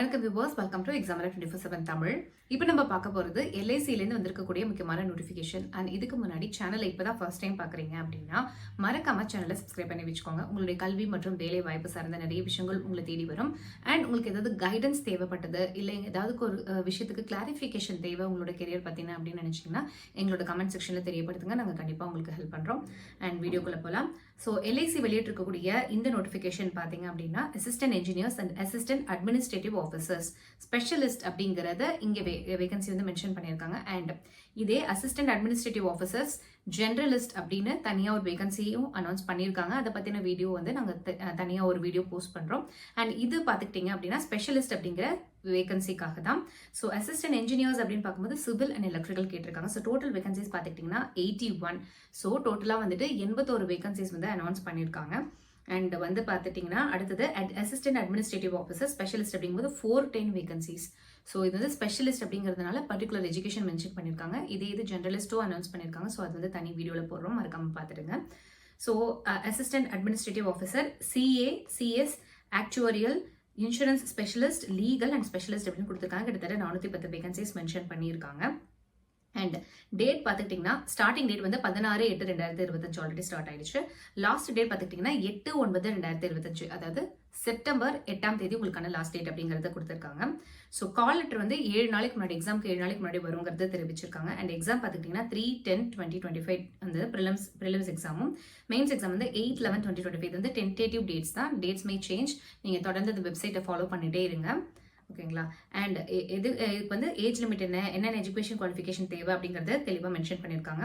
வணக்கம் viewers, welcome to examiner 24/7 Tamil. இப்போ நம்ம பார்க்க போகிறது எல்ஐசிலேருந்து வந்திருக்கக்கூடிய முக்கியமான நோட்டிஃபிகேஷன். அண்ட் இதுக்கு முன்னாடி சேனலை இப்போ தான் ஃபர்ஸ்ட் டைம் பார்க்குறீங்க அப்படின்னா மறக்காம சேனலை சப்ஸ்கிரைப் பண்ணி வச்சுக்கோங்க. உங்களுடைய கல்வி மற்றும் வேலை வாய்ப்பு சார்ந்த நிறைய விஷயங்கள் உங்களை தேடி வரும். அண்ட் உங்களுக்கு ஏதாவது கைடன்ஸ் தேவைப்பட்டது இல்லை ஏதாவது ஒரு விஷயத்துக்கு கிளாரிஃபிகேஷன் தேவை உங்களோட கெரியர் பார்த்தீங்கன்னா அப்படின்னு நினச்சிங்கன்னா எங்களோட கமெண்ட் செக்ஷனில் தெரியப்படுத்துங்க. நாங்கள் கண்டிப்பாக உங்களுக்கு ஹெல்ப் பண்ணுறோம். அண்ட் வீடியோக்குள்ளே போகலாம். ஸோ எல்ஐசி வெளியிட்டிருக்கக்கூடிய இந்த நோட்டிஃபிகேஷன் பார்த்தீங்க அப்படின்னா assistant engineers and assistant administrative officers specialist அப்படிங்கிறத இங்கே வேகன்சி வந்து மென்ஷன் பண்ணியிருக்காங்க. அண்ட் இதே அசிஸ்டன்ட் அட்மினிஸ்ட்ரேட்டிவ் ஆஃபீஸர்ஸ் ஜெனரலிஸ்ட் அப்படின்னு தனியாக ஒரு வேகன்சியும் அனௌன்ஸ் பண்ணியிருக்காங்க. அதை பற்றின வீடியோ வந்து நாங்கள் தனியாக ஒரு வீடியோ போஸ்ட் பண்ணுறோம். அண்ட் இது பார்த்துக்கிட்டிங்க அப்படின்னா ஸ்பெஷலிஸ்ட் அப்படிங்கிற வேகன்சிக்காக தான். ஸோ அசிஸ்டன்ட் இன்ஜினியர்ஸ் அப்படின்னு பார்க்கும்போது சிவில் அண்ட் எலக்ட்ரிக்கல் கேட்டிருக்காங்க. ஸோ டோட்டல் வேகன்சிஸ் பார்த்துக்கிட்டிங்கன்னா 81. ஸோ டோட்டலாக வந்துட்டு 81 வேகன்சிஸ் வந்து அனௌன்ஸ் பண்ணியிருக்காங்க. அண்ட் வந்து பார்த்துட்டிங்கன்னா அடுத்தது அசிஸ்டன்ட் அட்மினிஸ்ட்ரேட்டிவ் ஆஃபீஸர் ஸ்பெஷலிஸ்ட் அப்படிங்கும்போது 410 வேகன்சிஸ். ஸோ இது வந்து ஸ்பெஷலிஸ்ட் அப்படிங்கிறதுனால பர்டிகுலர் எஜுகேஷன் மென்ஷன் பண்ணியிருக்காங்க. இது ஜெனரலிஸ்ட்டும் அனௌன்ஸ் பண்ணியிருக்காங்க. ஸோ அது வந்து தனி வீடியோவில் போடுறோம், மறக்காம பார்த்துடுங்க. So assistant administrative officer CA, CS, actuarial, insurance specialist, legal and specialist அப்படின்னு கொடுத்துருக்காங்க. கிட்டத்தட்ட 410 வேகன்சிஸ் மென்ஷன் பண்ணியிருக்காங்க. அண்ட் டேட் பார்த்துக்கிட்டிங்கன்னா ஸ்டார்டிங் டேட் வந்து 16/8/2025 ஆல்ரெடி ஸ்டார்ட் ஆயிடுச்சு. லாஸ்ட் டேட் பார்த்துக்கிட்டிங்கன்னா 8/9/2025, அதாவது செப்டம்பர் 8ஆம் தேதி உங்களுக்கான லாஸ்ட் டேட் அப்படிங்கிறத கொடுத்துருக்காங்க. ஸோ கால் லெட்டர் வந்து 7 நாளைக்கு முன்னாடி, எக்ஸாமுக்கு 7 நாளைக்கு முன்னாடி வருங்கிறத தெரிவிச்சிருக்காங்க. அண்ட் எக்ஸாம் பார்த்துக்கிட்டிங்கன்னா 3/10/2025 அந்த ப்ரிலிம்ஸ் எக்ஸாமும், மெயின்ஸ் எக்ஸாம் வந்து 8/11/2025 வந்து டென்டேட்டிவ் டேட்ஸ் தான். டேட்ஸ் மே சேஞ்ச். நீங்கள் தொடர்ந்து இந்த வெப்சைட்டை ஃபாலோ பண்ணிட்டே இருங்க, ஓகேங்களா? அண்ட் இதுக்கு வந்து ஏஜ் லிமிட் என்னென்ன எஜுகேஷன் குவாலிஃபிகேஷன் தேவை அப்படிங்கிறத தெளிவாக மென்ஷன் பண்ணியிருக்காங்க.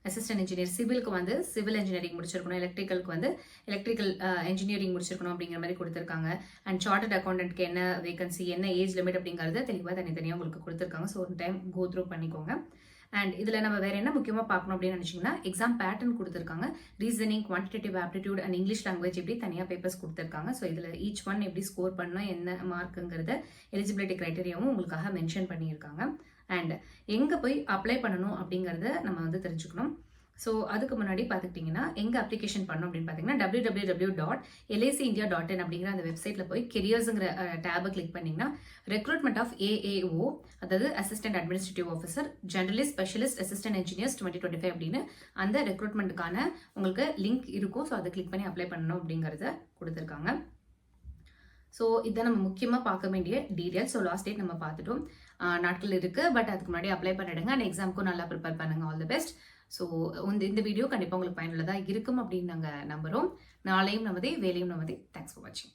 அசிஸ்டன்ட் இன்ஜினியர் சிவிலுக்கு வந்து சிவில் இன்ஜினியரிங் முடிச்சிருக்கணும், எலக்ட்ரிக்கலுக்கு வந்து எலக்ட்ரிக்கல் இன்ஜினியரிங் முடிச்சிருக்கணும் அப்படிங்கிற மாதிரி கொடுத்துருக்காங்க. அண்ட் சார்ட்டர்ட் அக்கௌண்டன்ட்க்கு என்ன வேகன்சி, என்ன ஏஜ் லிமிட் அப்படிங்கிறத தெளிவாக தனித்தனியாக உங்களுக்கு கொடுத்துருக்காங்க. ஸோ ஒரு டைம் கோ த்ரூ பண்ணிக்கோங்க. அண்ட் இதில் நம்ம வேறு என்ன முக்கியமாக பார்க்கணும் அப்படின்னு நினச்சிங்கன்னா எக்ஸாம் பேட்டர்ன் கொடுத்துருக்காங்க. Reasoning, quantitative aptitude and English language எப்படி தனியாக பேப்பர்ஸ் கொடுத்துருக்காங்க. ஸோ இதில் ஈச் ஒன் எப்படி ஸ்கோர் பண்ணணும், என்ன மார்க்குங்கிறத எலிஜிபிலிட்டி க்ரைட்டீரியாவும் உங்களுக்காக மென்ஷன் பண்ணியிருக்காங்க. அண்ட் எங்கே போய் அப்ளை பண்ணணும் அப்படிங்கிறத நம்ம வந்து தெரிஞ்சுக்கணும். ஸோ அதுக்கு முன்னாடி பார்த்துக்கிட்டிங்கன்னா எங்கே அப்ளிகேஷன் பண்ணணும் அப்படின்னு பார்த்தீங்கன்னா www.lacindia.in அப்படிங்கிற அந்த வெப்சைட்டில் போய் கெரியர்ஸுங்கிற டேபை கிளிக் பண்ணிங்கன்னா ரெக்ரூட்மெண்ட் ஆஃப் AAO, அதாவது assistant administrative officer generalist specialist assistant engineers 2025 அப்படின்னு அந்த ரெக்ரூட்மெண்ட்டுக்கான உங்களுக்கு லிங்க் இருக்கும். ஸோ அதை கிளிக் பண்ணி அப்ளை பண்ணணும் அப்படிங்கிறத கொடுத்துருக்காங்க. ஸோ இதை நம்ம முக்கியமாக பார்க்க வேண்டிய டீட்டெயில்ஸ். ஸோ லாஸ்ட் டேட் நம்ம பார்த்துட்டோம், நாட்கள் இருக்குது. பட் அதுக்கு முன்னாடி அப்ளை பண்ணிடுங்க. அண்ட் எக்ஸாமுக்கும் நல்லா ப்ரிப்பேர் பண்ணுங்க. All the best. ஸோ இந்த வீடியோ கண்டிப்பாக உங்களுக்கு பயனுள்ளதாக இருக்கும் அப்படின்னு நாங்கள் நம்புகிறோம். நாளையும் நமதே, வேலையும் நமதே. தேங்க்ஸ் ஃபார் வாட்சிங்.